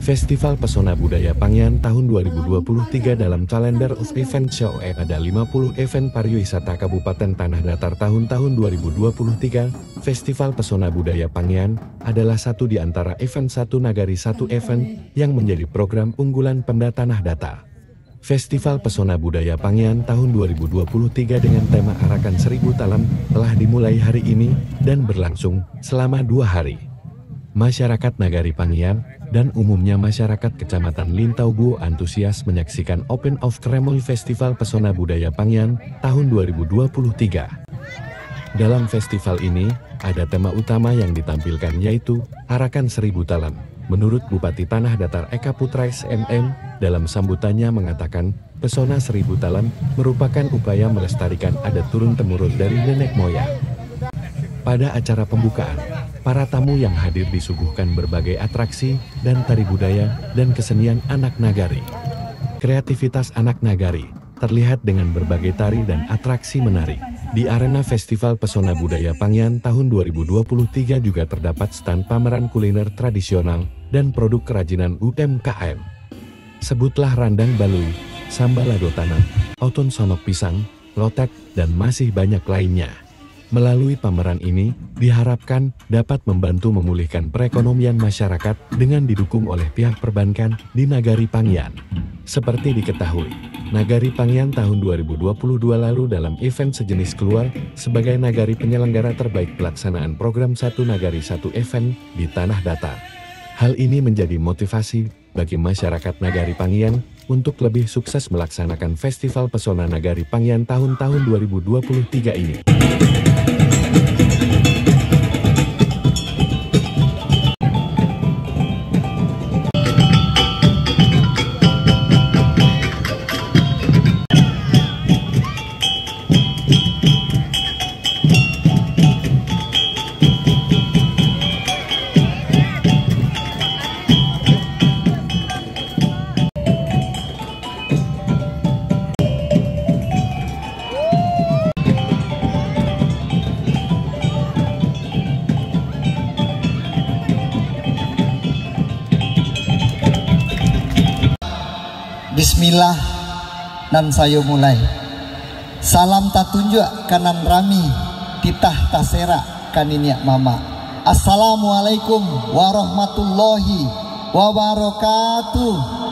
Festival Pesona Budaya Pangyan tahun 2023 dalam Calendar of Event Show ada 50 event pariwisata Kabupaten Tanah Datar tahun-tahun 2023. Festival Pesona Budaya Pangyan adalah satu di antara event Satu Nagari Satu Event yang menjadi program unggulan Pemda Tanah Datar. Festival Pesona Budaya Pangyan tahun 2023 dengan tema Arakan Seribu Talam telah dimulai hari ini dan berlangsung selama 2 hari. Masyarakat Nagari Pangyan dan umumnya masyarakat Kecamatan Lintaubuo antusias menyaksikan Open of Kremol Festival Pesona Budaya Pangyan tahun 2023. Dalam festival ini, ada tema utama yang ditampilkan yaitu Arakan Seribu Talam. Menurut Bupati Tanah Datar Eka Putra SMM, dalam sambutannya mengatakan, Pesona Seribu Talam merupakan upaya melestarikan adat turun-temurun dari nenek moyang. Pada acara pembukaan, para tamu yang hadir disuguhkan berbagai atraksi dan tari budaya dan kesenian anak nagari. Kreativitas anak nagari terlihat dengan berbagai tari dan atraksi menarik. Di arena Festival Pesona Budaya Pangyan tahun 2023 juga terdapat stand pameran kuliner tradisional dan produk kerajinan UMKM. Sebutlah randang balui, sambal lado tanam, oton sonok pisang, lotek, dan masih banyak lainnya. Melalui pameran ini, diharapkan dapat membantu memulihkan perekonomian masyarakat dengan didukung oleh pihak perbankan di Nagari Pangyan. Seperti diketahui, Nagari Pangyan tahun 2022 lalu dalam event sejenis keluar sebagai nagari penyelenggara terbaik pelaksanaan program Satu Nagari Satu Event di Tanah Datar. Hal ini menjadi motivasi bagi masyarakat Nagari Pangyan untuk lebih sukses melaksanakan Festival Pesona Nagari Pangyan tahun-tahun 2023 ini. Bismillah dan sayo mulai. Salam tatunjuk kanan rami titah tasera kaniniak mama. Assalamualaikum warahmatullahi wabarakatuh.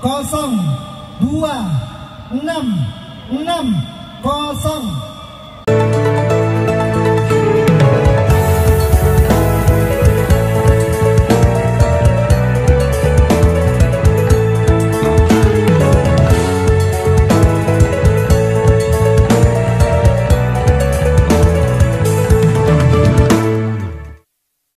Kosong 2 6 6 0